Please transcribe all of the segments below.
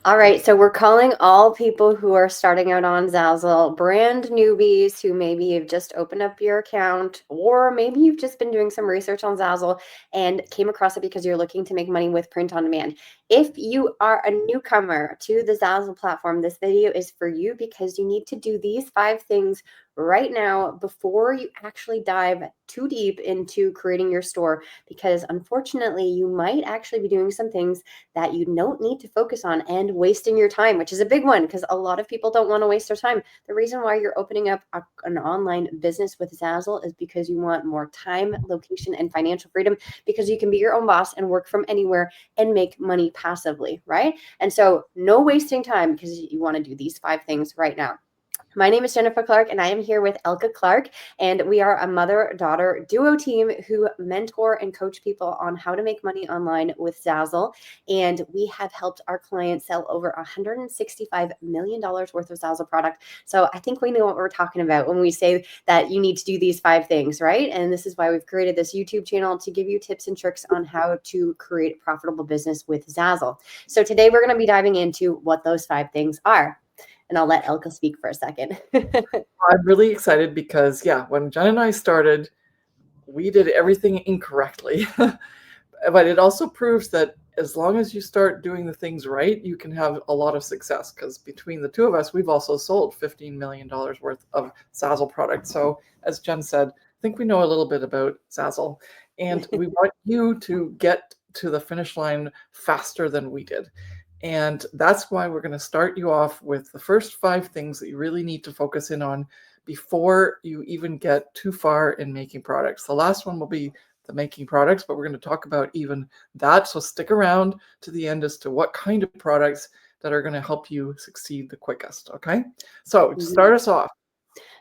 All right, so we're calling all people who are starting out on Zazzle, brand newbies who maybe you've just opened up your account, or maybe you've just been doing some research on Zazzle and came across it because you're looking to make money with print on demand. If you are a newcomer to the Zazzle platform, this video is for you because you need to do these 5 things right now before you actually dive too deep into creating your store, because unfortunately you might actually be doing some things that you don't need to focus on and wasting your time, which is a big one because a lot of people don't want to waste their time. The reason why you're opening up an online business with Zazzle is because you want more time, location, and financial freedom, because you can be your own boss and work from anywhere and make money passively, right? And so no wasting time, because you want to do these 5 things right now. My name is Jennifer Clarke, and I am here with Elke Clarke, and we are a mother-daughter duo team who mentor and coach people on how to make money online with Zazzle. And we have helped our clients sell over $165 million worth of Zazzle product. So I think we know what we're talking about when we say that you need to do these 5 things, right? And this is why we've created this YouTube channel, to give you tips and tricks on how to create a profitable business with Zazzle. So today we're going to be diving into what those 5 things are. And I'll let Elke speak for a second. I'm really excited because, yeah, when Jen and I started, we did everything incorrectly. But it also proves that as long as you start doing the things right, you can have a lot of success, because between the two of us, we've also sold $15 million worth of Zazzle products. So as Jen said, I think we know a little bit about Zazzle, and we want you to get to the finish line faster than we did. And that's why we're going to start you off with the first 5 things that you really need to focus in on before you even get too far in making products. The last one will be the making products, but we're going to talk about even that. So stick around to the end as to what kind of products that are going to help you succeed the quickest. Okay. So to start us off.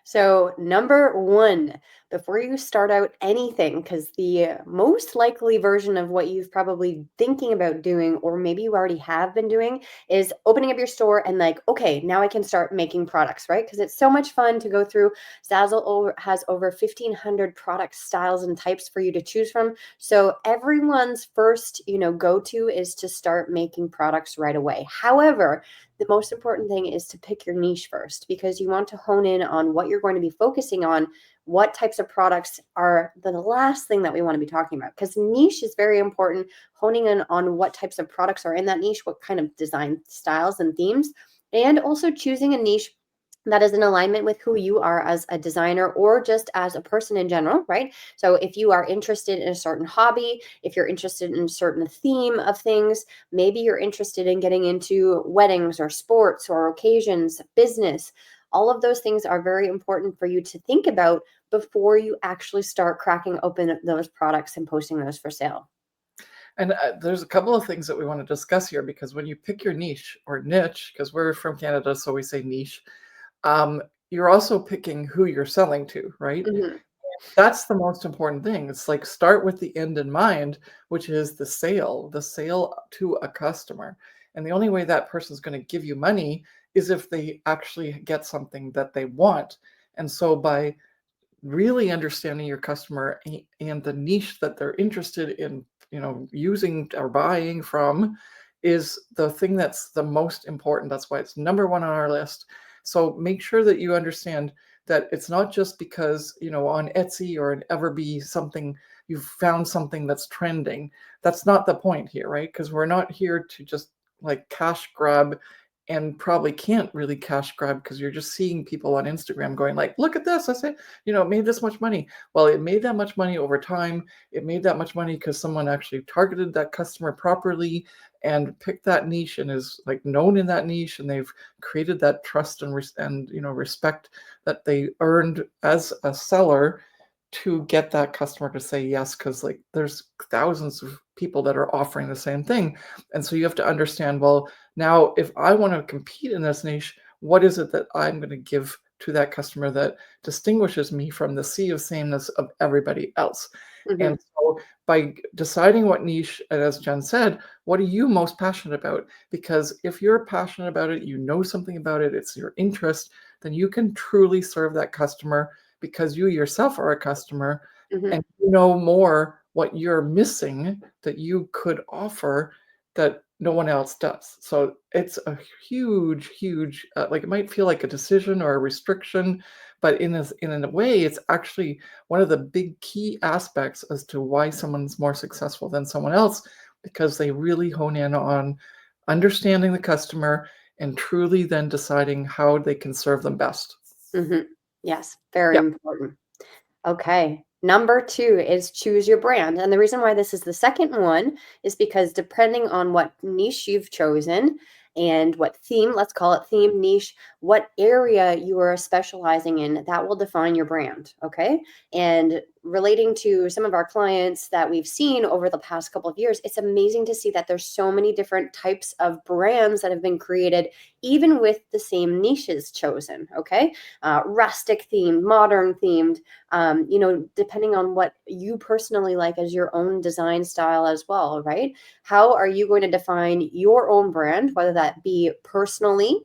So, number 1, before you start out anything, because the most likely version of what you've probably thinking about doing, or maybe you already have been doing, is opening up your store and like, okay, now I can start making products, right? Because it's so much fun to go through. Zazzle has over 1,500 product styles and types for you to choose from. So everyone's first, go-to is to start making products right away. However, the most important thing is to pick your niche first, because you want to hone in on what you're going to be focusing on. What types of products are the last thing that we want to be talking about? Because niche is very important. Honing in on what types of products are in that niche, what kind of design styles and themes, and also choosing a niche that is in alignment with who you are as a designer or just as a person in general, right? So if you are interested in a certain hobby, if you're interested in a certain theme of things, maybe you're interested in getting into weddings or sports or occasions, business. All of those things are very important for you to think about before you actually start cracking open those products and posting those for sale. And there's a couple of things that we want to discuss here, because when you pick your niche or niche, because we're from Canada, so we say niche, you're also picking who you're selling to, right? Mhm. That's the most important thing. It's like, start with the end in mind, which is the sale to a customer. And the only way that person's going to give you money is if they actually get something that they want. And so by really understanding your customer and the niche that they're interested in, using or buying from, is the thing that's the most important. That's why it's number 1 on our list. So make sure that you understand that it's not just because, on Etsy or an Everbee something, you've found something that's trending. That's not the point here, right? Because we're not here to just like cash grab, and probably can't really cash grab, because you're just seeing people on Instagram going like, look at this, I say, it made this much money. Well, it made that much money over time. It made that much money because someone actually targeted that customer properly and picked that niche and is like known in that niche, and they've created that trust and respect that they earned as a seller to get that customer to say yes, because like there's thousands of people that are offering the same thing. And so you have to understand, well, now if I want to compete in this niche, what is it that I'm going to give to that customer that distinguishes me from the sea of sameness of everybody else? Mhm. And so by deciding what niche, and as Jen said, what are you most passionate about? Because if you're passionate about it, you know something about it, it's your interest, then you can truly serve that customer, because you yourself are a customer, Mhm. and you know more what you're missing that you could offer, that no one else does. So it's a huge, huge, like it might feel like a decision or a restriction, but in a way, it's actually one of the big key aspects as to why someone's more successful than someone else, because they really hone in on understanding the customer and truly then deciding how they can serve them best. Yes, very Yeah. important. Okay. Number two is choose your brand. And the reason why this is the second one is because depending on what niche you've chosen and what theme, let's call it theme, niche, what area you are specializing in, that will define your brand. Okay. And relating to some of our clients that we've seen over the past couple of years, it's amazing to see that there's so many different types of brands that have been created, even with the same niches chosen. Okay. Rustic themed, modern themed, depending on what you personally like as your own design style as well, right? How are you going to define your own brand, whether that be personally?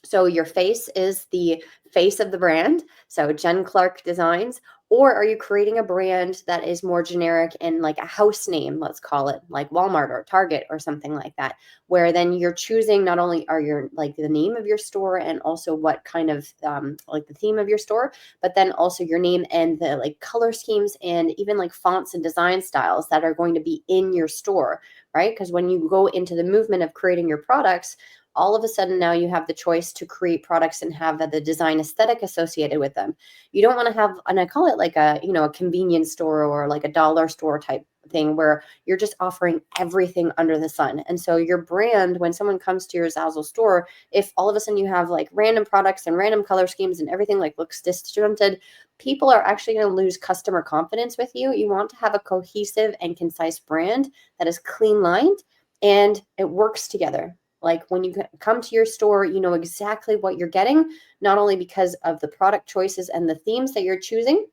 So your face is the face of the brand. So Jen Clarke Designs. Or are you creating a brand that is more generic and like a house name, let's call it like Walmart or Target or something like that, where then you're choosing not only are your like the name of your store and also what kind of like the theme of your store, but then also your name and the like color schemes and even like fonts and design styles that are going to be in your store, right? Because when you go into the movement of creating your products, all of a sudden now you have the choice to create products and have the design aesthetic associated with them. You don't want to have, and I call it like a convenience store or like a dollar store type thing where you're just offering everything under the sun. And so your brand, when someone comes to your Zazzle store, if all of a sudden you have like random products and random color schemes and everything like looks disjointed, people are actually going to lose customer confidence with you. You want to have a cohesive and concise brand that is clean lined and it works together. Like when you come to your store, you know exactly what you're getting, not only because of the product choices and the themes that you're choosing,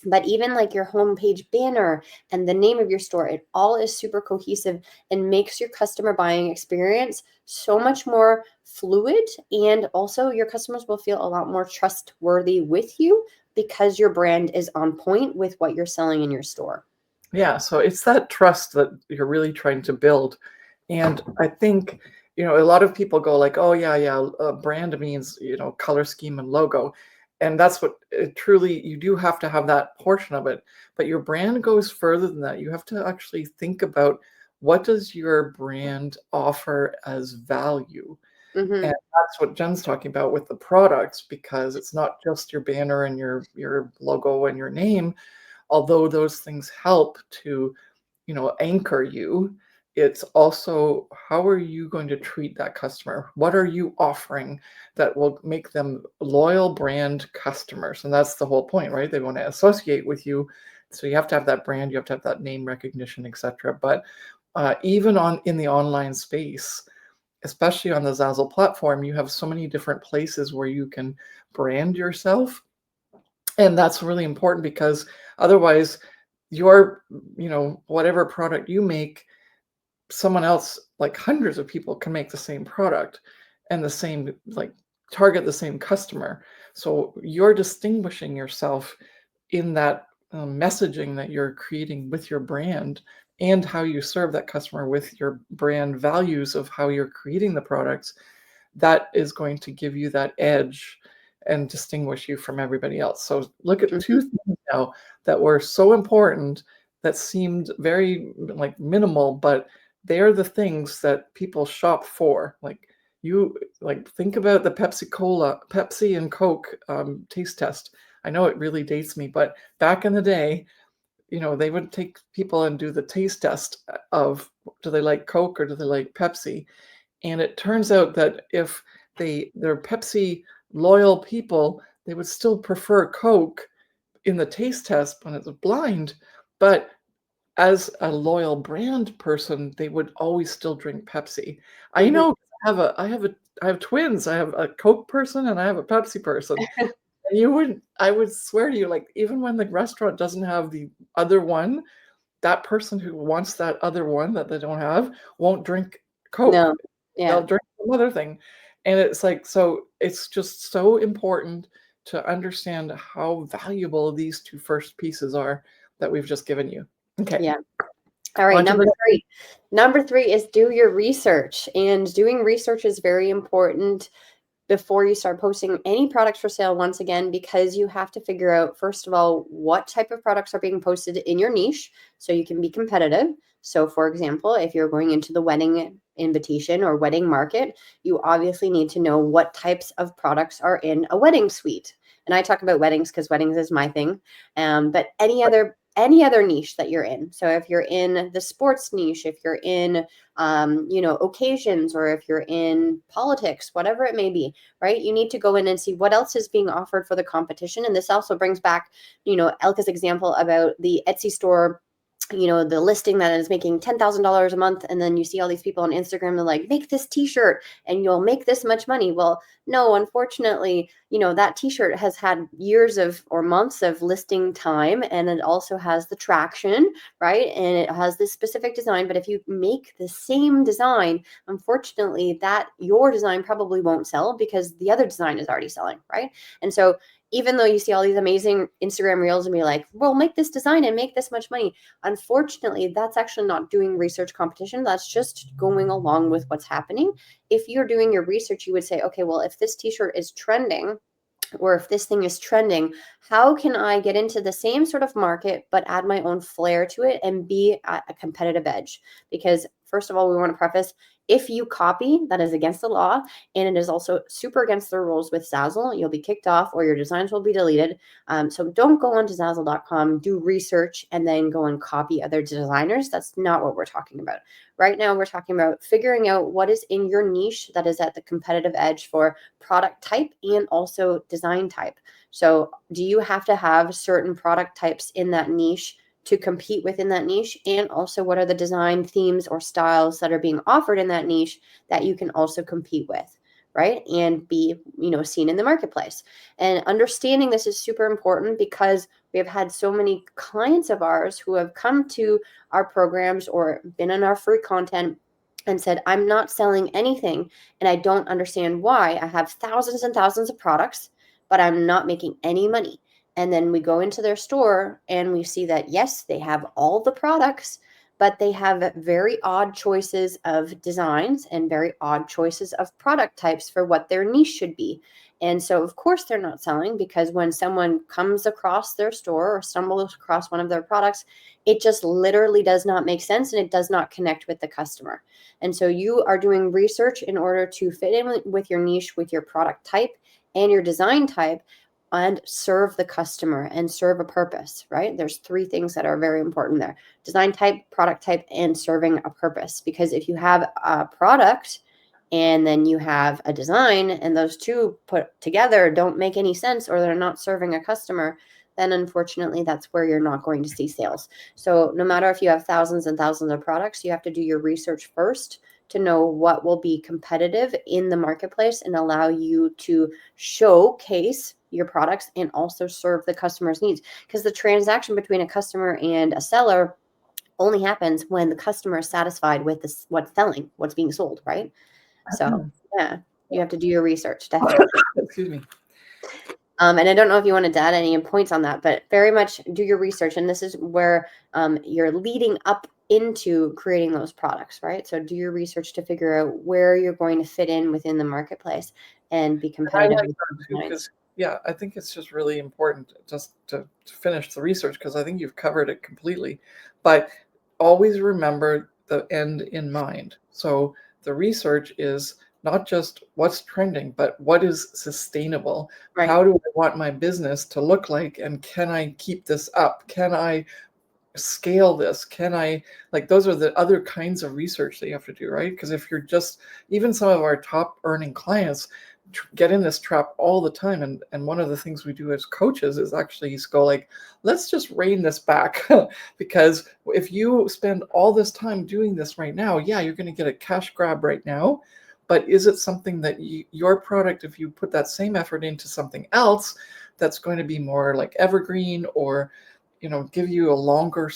but even like your homepage banner and the name of your store, it all is super cohesive and makes your customer buying experience so much more fluid. And also, your customers will feel a lot more trustworthy with you because your brand is on point with what you're selling in your store. Yeah, so it's that trust that you're really trying to build. And I think, a lot of people go like, oh, yeah, yeah, brand means, color scheme and logo. And that's what truly, you do have to have that portion of it. But your brand goes further than that. You have to actually think about what does your brand offer as value? And Hmm. that's what Jen's talking about with the products, because it's not just your banner and your logo and your name, although those things help to anchor you. It's also, how are you going to treat that customer? What are you offering that will make them loyal brand customers? And that's the whole point, right? They want to associate with you. So you have to have that brand, you have to have that name recognition, etc. But even in the online space, especially on the Zazzle platform, you have so many different places where you can brand yourself. And that's really important, because otherwise your, whatever product you make, someone else, like hundreds of people can make the same product and the same, like, target the same customer. So you're distinguishing yourself in that messaging that you're creating with your brand, and how you serve that customer with your brand values of how you're creating the products. That is going to give you that edge and distinguish you from everybody else. So look at two things now that were so important, that seemed very like minimal, but they're the things that people shop for. Like, think about the Pepsi and Coke taste test. I know it really dates me, but back in the day, they would take people and do the taste test of, do they like Coke or do they like Pepsi? And it turns out that if they're Pepsi loyal people, they would still prefer Coke in the taste test when it's blind. But as a loyal brand person, they would always still drink Pepsi. I Hmm. know. I have twins. I have a Coke person and I have a Pepsi person. And I would swear to you, like, even when the restaurant doesn't have the other one, that person who wants that other one that they don't have won't drink Coke. No. They'll Yeah. drink some other thing. And it's like, so it's just so important to understand how valuable these two first pieces are that we've just given you. Okay. Yeah. All right, On to number the three. Number three is do your research. And doing research is very important before you start posting any products for sale once again, because you have to figure out, first of all, what type of products are being posted in your niche so you can be competitive. So for example, if you're going into the wedding invitation or wedding market, you obviously need to know what types of products are in a wedding suite. And I talk about weddings because weddings is my thing. But any other niche that you're in. So if you're in the sports niche, if you're in occasions, or if you're in politics, whatever it may be, right? You need to go in and see what else is being offered for the competition. And this also brings back, Elke's example about the Etsy store, the listing that is making $10,000 a month. And then you see all these people on Instagram, they're like, make this t-shirt and you'll make this much money. Well, no, unfortunately, that t-shirt has had years of or months of listing time, and it also has the traction, right? And it has this specific design. But if you make the same design, unfortunately, that your design probably won't sell because the other design is already selling, right? And so even though you see all these amazing Instagram reels and be like, well, make this design and make this much money, unfortunately, that's actually not doing research competition. That's just going along with what's happening. If you're doing your research, you would say, okay, well, if this t-shirt is trending, or if this thing is trending, how can I get into the same sort of market but add my own flair to it and be at a competitive edge? Because first of all, we want to preface, if you copy, that is against the law, and it is also super against the rules with Zazzle. You'll be kicked off or your designs will be deleted. So don't go onto Zazzle.com, do research, and then go and copy other designers. That's not what we're talking about. Right now, we're talking about figuring out what is in your niche that is at the competitive edge for product type and also design type. So do you have to have certain product types in that niche to compete within that niche? And also, what are the design themes or styles that are being offered in that niche that you can also compete with, right? And be, seen in the marketplace. And understanding this is super important because we have had so many clients of ours who have come to our programs or been in our free content and said, I'm not selling anything and I don't understand why. I have thousands and thousands of products, but I'm not making any money. And then we go into their store and we see that, yes, they have all the products, but they have very odd choices of designs and very odd choices of product types for what their niche should be. And so, of course, they're not selling because when someone comes across their store or stumbles across one of their products, it just literally does not make sense and it does not connect with the customer. And so you are doing research in order to fit in with your niche, with your product type and your design type, and serve the customer and serve a purpose, right? There's three things that are very important there: design type, product type, and serving a purpose. Because if you have a product and then you have a design and those two put together don't make any sense, or they're not serving a customer, then unfortunately that's where you're not going to see sales. So no matter if you have thousands and thousands of products, you have to do your research first to know what will be competitive in the marketplace and allow you to showcase your products and also serve the customer's needs. Because the transaction between a customer and a seller only happens when the customer is satisfied with this, what's selling, what's being sold, right? So yeah, you have to do your research, definitely. Excuse me. And I don't know if you wanted to add any points on that, but very much do your research. And this is where you're leading up into creating those products, right? So do your research to figure out where you're going to fit in within the marketplace and be I competitive like with that too, designs. because yeah, I think it's just really important just to finish the research, because I think you've covered it completely. But always remember the end in mind. So the research is not just what's trending, but what is sustainable. Right. How do I want my business to look like, and can I keep this up? Can I scale this? Can I, like, those are the other kinds of research that you have to do, right? Because if you're just, even some of our top earning clients get in this trap all the time, and one of the things we do as coaches is actually go like, let's just rein this back. Because if you spend all this time doing this right now, yeah, you're going to get a cash grab right now, but is it something that your product, if you put that same effort into something else that's going to be more like evergreen, or give you a longer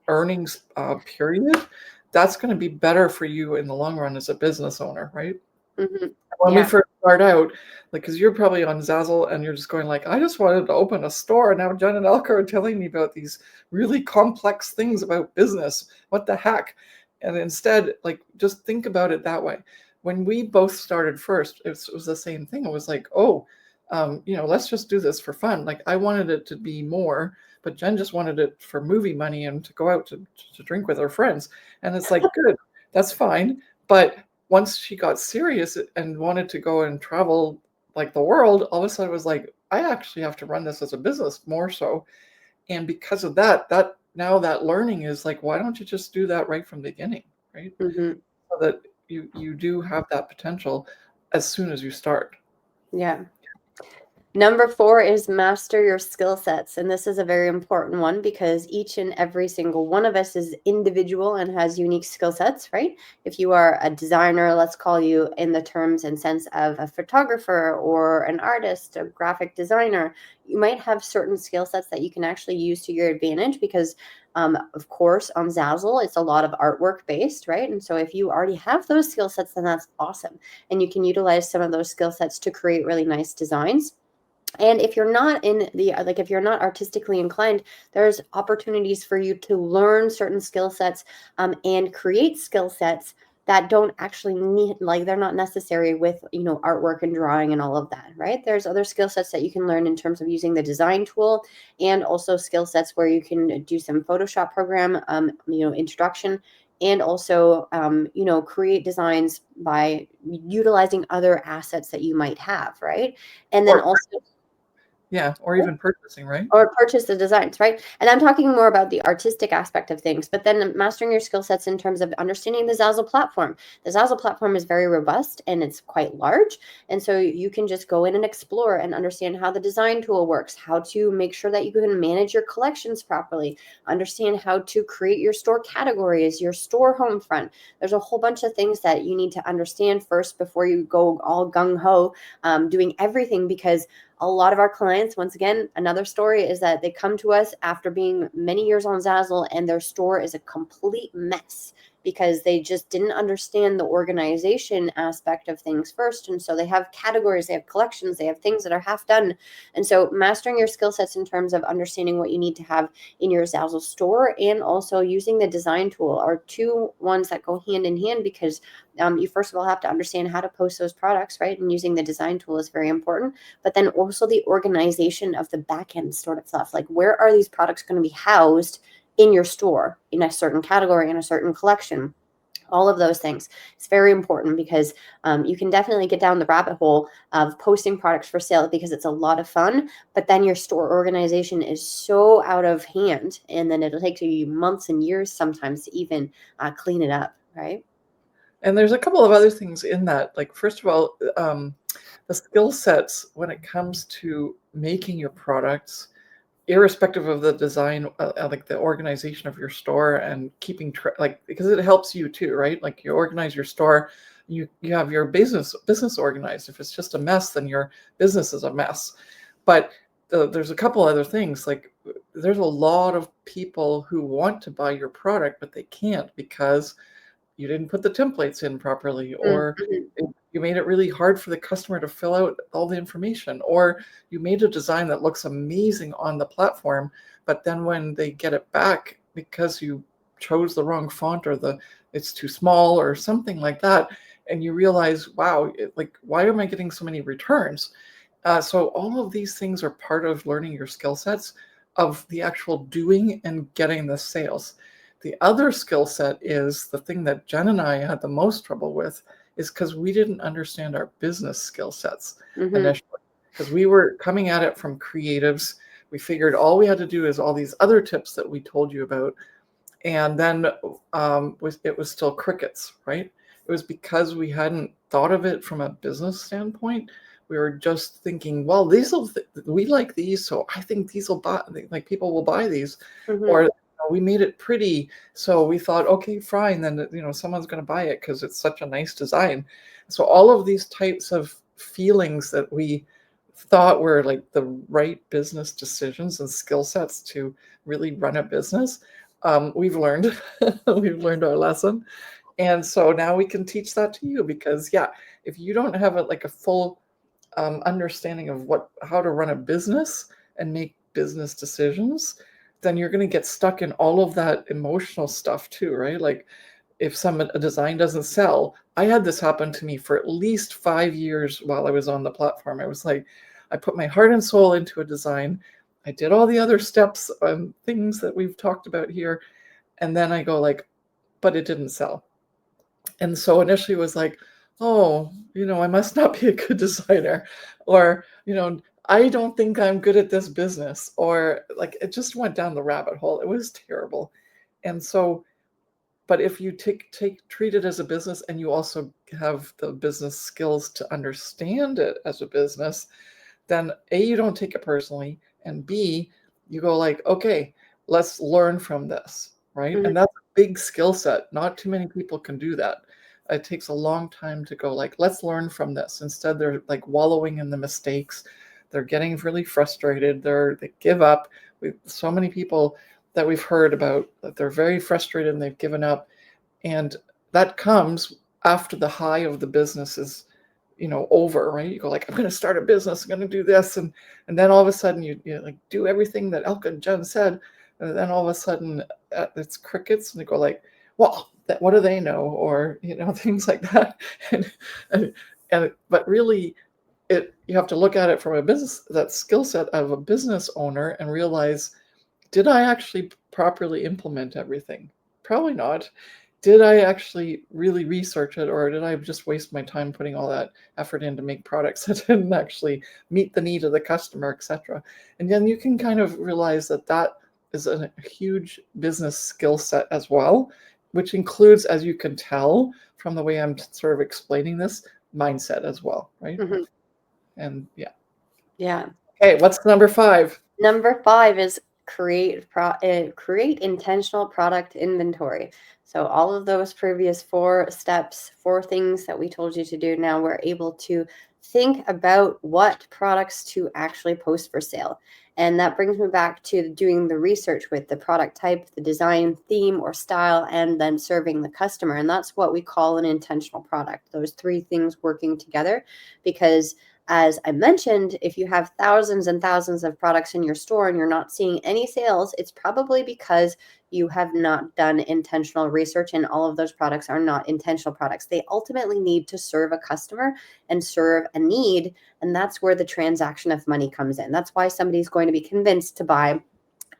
earnings period, that's going to be better for you in the long run as a business owner, right? Hmm. When we Yeah. first start out, like, because you're probably on Zazzle and you're just going like, I just wanted to open a store. Now Jen and Elke are telling me about these really complex things about business. What the heck? And instead, like, just think about it that way. When we both started first, it was the same thing. It was like, oh, let's just do this for fun. Like, I wanted it to be more, but Jen just wanted it for movie money and to go out to drink with her friends. And it's like, good, that's fine. But once she got serious and wanted to go and travel like the world, all of a sudden it was like, I actually have to run this as a business more so. And because of that, now that learning is like, why don't you just do that right from the beginning, right? Mhm. So that you do have that potential as soon as you start. Yeah. Number 4 is master your skill sets. And this is a very important one because each and every single one of us is individual and has unique skill sets, right? If you are a designer, let's call you in the terms and sense of a photographer or an artist, a graphic designer, you might have certain skill sets that you can actually use to your advantage because, of course, on Zazzle, it's a lot of artwork based, right? And so if you already have those skill sets, then that's awesome. And you can utilize some of those skill sets to create really nice designs. And if you're not in the like if you're not artistically inclined, there's opportunities for you to learn certain skill sets, and create skill sets that don't actually need, like, they're not necessary with artwork and drawing and all of that, right? There's other skill sets that you can learn in terms of using the design tool, and also skill sets where you can do some Photoshop program, introduction, and also create designs by utilizing other assets that you might have, right? And then Or also, yeah, or even purchasing, right? or purchase the designs, right? And I'm talking more about the artistic aspect of things, but then mastering your skill sets in terms of understanding the Zazzle platform. The Zazzle platform is very robust and it's quite large. And so you can just go in and explore and understand how the design tool works, how to make sure that you can manage your collections properly, understand how to create your store categories, your store home front. There's a whole bunch of things that you need to understand first before you go all gung ho, doing everything, because a lot of our clients, once again, another story is that they come to us after being many years on Zazzle and their store is a complete mess because they just didn't understand the organization aspect of things first. And so they have categories, they have collections, they have things that are half done. And so mastering your skill sets in terms of understanding what you need to have in your Zazzle store and also using the design tool are two ones that go hand in hand, because you first of all have to understand how to post those products, right? And using the design tool is very important. But then also the organization of the back end sort of stuff. Like, where are these products going to be housed in your store in a certain category, in a certain collection? All of those things. It's very important because you can definitely get down the rabbit hole of posting products for sale because it's a lot of fun, but then your store organization is so out of hand, and then it'll take you months and years sometimes to even clean it up, right? And there's a couple of other things in that. Like, first of all, the skill sets when it comes to making your products, irrespective of the design, like the organization of your store and keeping like, because it helps you too, right? Like, you organize your store, you have your business organized. If it's just a mess, then your business is a mess. But there's a couple other things. Like, there's a lot of people who want to buy your product, but they can't because you didn't put the templates in properly, or Mhm. you made it really hard for the customer to fill out all the information, or you made a design that looks amazing on the platform, but then when they get it back because you chose the wrong font, or it's too small or something like that, and you realize, wow, like, why am I getting so many returns? So all of these things are part of learning your skill sets of the actual doing and getting the sales. The other skill set is the thing that Jen and I had the most trouble with, is because we didn't understand our business skill sets Mhm. initially. Because we were coming at it from creatives. We figured all we had to do is all these other tips that we told you about. And then it was still crickets, right? It was because we hadn't thought of it from a business standpoint. We were just thinking, well, we like these, so I think these will buy, like, people will buy these. Or, Mhm. we made it pretty, so we thought, okay, fine, then someone's going to buy it because it's such a nice design. So all of these types of feelings that we thought were like the right business decisions and skill sets to really run a business, we've learned we've learned our lesson. And so now we can teach that to you because, yeah, if you don't have a full understanding of how to run a business and make business decisions, then you're going to get stuck in all of that emotional stuff too, right? Like if a design doesn't sell, I had this happen to me for at least 5 years while I was on the platform. I was like, I put my heart and soul into a design. I did all the other steps and things that we've talked about here. And then I go like, but it didn't sell. And so initially it was like, oh, I must not be a good designer, or, I don't think I'm good at this business, or like it just went down the rabbit hole. It was terrible. And so, but if you treat it as a business and you also have the business skills to understand it as a business, then A, you don't take it personally, and B, you go like, okay, let's learn from this, right? Mhm. And that's a big skill set. Not too many people can do that. It takes a long time to go like, let's learn from this. Instead, they're like wallowing in the mistakes. They're getting really frustrated. They give up. So many people that we've heard about that they're very frustrated and they've given up. And that comes after the high of the business is over, right? You go like, I'm going to start a business, I'm going to do this, and then all of a sudden you like do everything that Elke and Jen said, and then all of a sudden it's crickets, and they go like, well, what do they know, or things like that, and but really, you have to look at it from a business, that skill set of a business owner, and realize, did I actually properly implement everything? Probably not. Did I actually really research it, or did I just waste my time putting all that effort in to make products that didn't actually meet the need of the customer, etc.? And then you can kind of realize that is a huge business skill set as well, which includes, as you can tell from the way I'm sort of explaining this, mindset as well, right? Mhm. And yeah. Yeah. Okay, what's number 5? Number 5 is create intentional product inventory. So all of those previous 4 steps, 4 things that we told you to do, now we're able to think about what products to actually post for sale. And that brings me back to doing the research with the product type, the design, theme, or style, and then serving the customer. And that's what we call an intentional product. Those 3 things working together, because as I mentioned, if you have thousands and thousands of products in your store and you're not seeing any sales, it's probably because you have not done intentional research, and all of those products are not intentional products. They ultimately need to serve a customer and serve a need. And that's where the transaction of money comes in. That's why somebody's going to be convinced to buy.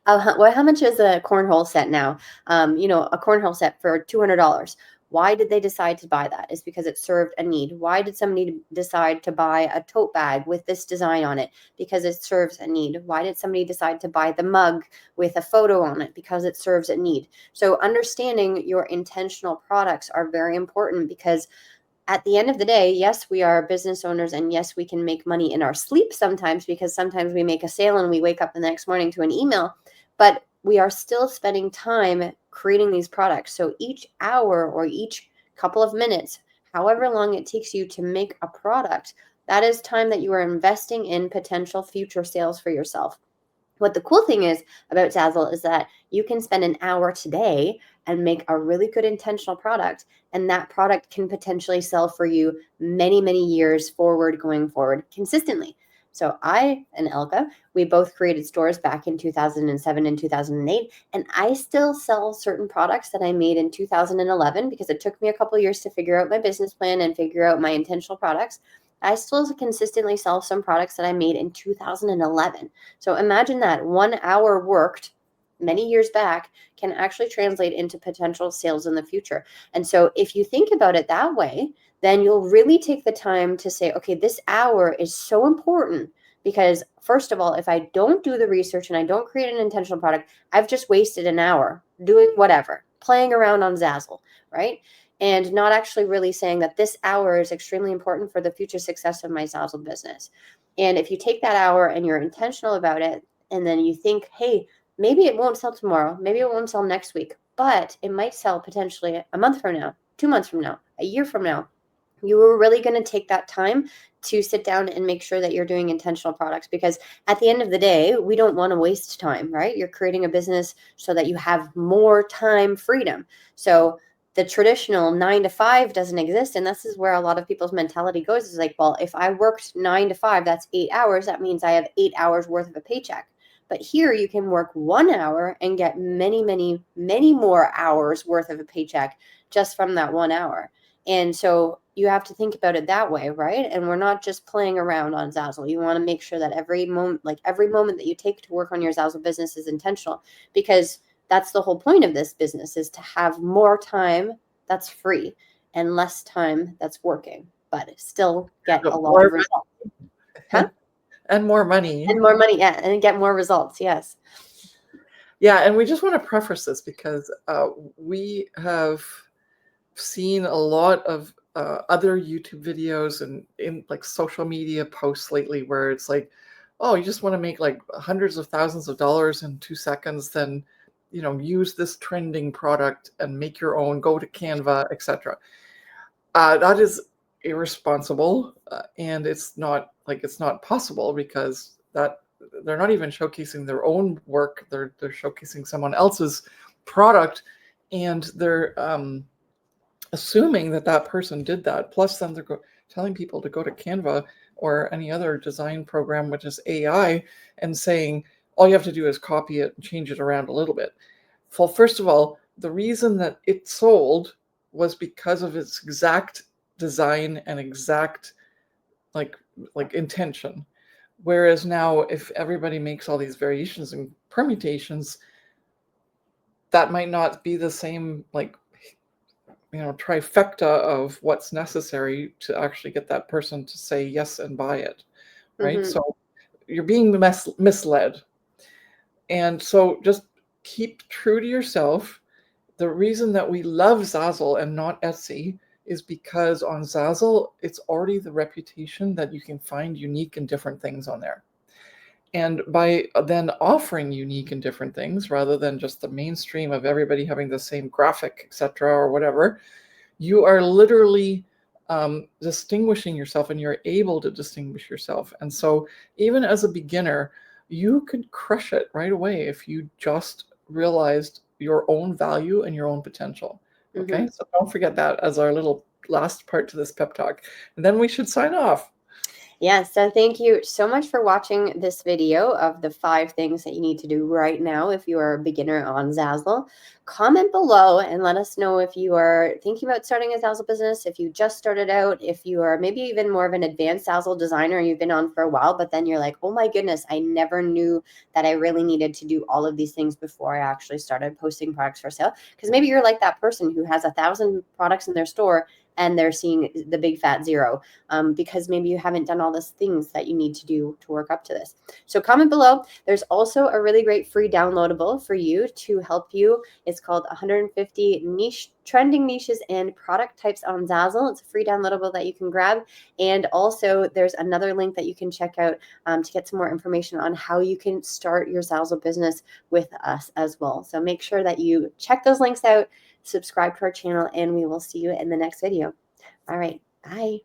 Well, how much is a cornhole set now? A cornhole set for $200. Why did they decide to buy that? It's because it served a need. Why did somebody decide to buy a tote bag with this design on it? Because it serves a need. Why did somebody decide to buy the mug with a photo on it? Because it serves a need. So understanding your intentional products are very important, because at the end of the day, yes, we are business owners, and yes, we can make money in our sleep sometimes, because sometimes we make a sale and we wake up the next morning to an email, but we are still spending time creating these products. So each hour or each couple of minutes, however long it takes you to make a product, that is time that you are investing in potential future sales for yourself. What the cool thing is about Zazzle is that you can spend an hour today and make a really good intentional product, and that product can potentially sell for you many, many years forward, going forward consistently. So I and Elke, we both created stores back in 2007 and 2008, and I still sell certain products that I made in 2011, because it took me a couple of years to figure out my business plan and figure out my intentional products. I still consistently sell some products that I made in 2011. So imagine that 1 hour worked many years back can actually translate into potential sales in the future. And so if you think about it that way, then you'll really take the time to say, okay, this hour is so important, because first of all, if I don't do the research and I don't create an intentional product, I've just wasted an hour doing whatever, playing around on Zazzle, right? And not actually really saying that this hour is extremely important for the future success of my Zazzle business. And if you take that hour and you're intentional about it, and then you think, hey, maybe it won't sell tomorrow, maybe it won't sell next week, but it might sell potentially a month from now, 2 months from now, a year from now. You are really going to take that time to sit down and make sure that you're doing intentional products, because at the end of the day, we don't want to waste time, right? You're creating a business so that you have more time freedom. So the traditional 9 to 5 doesn't exist. And this is where a lot of people's mentality goes, is like, well, if I worked 9 to 5, that's 8 hours. That means I have 8 hours worth of a paycheck. But here you can work 1 hour and get many, many, many more hours worth of a paycheck just from that 1 hour. And so you have to think about it that way, right? And we're not just playing around on Zazzle. You want to make sure that every moment that you take to work on your Zazzle business is intentional, because that's the whole point of this business, is to have more time that's free and less time that's working, but still get a lot of More results. money. Huh? And more money. And more money, yeah, and get more results, yes. Yeah, and we just want to preface this because we have seen a lot of other YouTube videos and in like social media posts lately where it's like, oh, you just want to make like hundreds of thousands of dollars in 2 seconds, then use this trending product and make your own, go to Canva, etc. That is irresponsible, and it's not possible, because that they're not even showcasing their own work. They're showcasing someone else's product, and they're assuming that person did that. Plus, then they're telling people to go to Canva or any other design program, which is AI, and saying all you have to do is copy it and change it around a little bit. Well, first of all, the reason that it sold was because of its exact design and exact like intention. Whereas now, if everybody makes all these variations and permutations, that might not be the same trifecta of what's necessary to actually get that person to say yes and buy it, right? Mm-hmm. So you're being misled. And so just keep true to yourself. The reason that we love Zazzle and not Etsy is because on Zazzle, it's already the reputation that you can find unique and different things on there. And by then offering unique and different things, rather than just the mainstream of everybody having the same graphic, etc., or whatever, you are literally distinguishing yourself, and you're able to distinguish yourself. And so even as a beginner, you could crush it right away if you just realized your own value and your own potential. Okay, Mm-hmm. so don't forget that as our little last part to this pep talk. And then we should sign off. Yeah, so thank you so much for watching this video of the 5 things that you need to do right now if you are a beginner on Zazzle. Comment below and let us know if you are thinking about starting a Zazzle business, if you just started out, if you are maybe even more of an advanced Zazzle designer and you've been on for a while, but then you're like, oh my goodness, I never knew that I really needed to do all of these things before I actually started posting products for sale. Because maybe you're like that person who has 1,000 products in their store and they're seeing the big fat 0, because maybe you haven't done all those things that you need to do to work up to this. So comment below. There's also a really great free downloadable for you to help you. It's called 150 trending niches and product types on Zazzle. It's a free downloadable that you can grab. And also there's another link that you can check out to get some more information on how you can start your Zazzle business with us as well. So make sure that you check those links out, subscribe to our channel, and we will see you in the next video. All right, bye.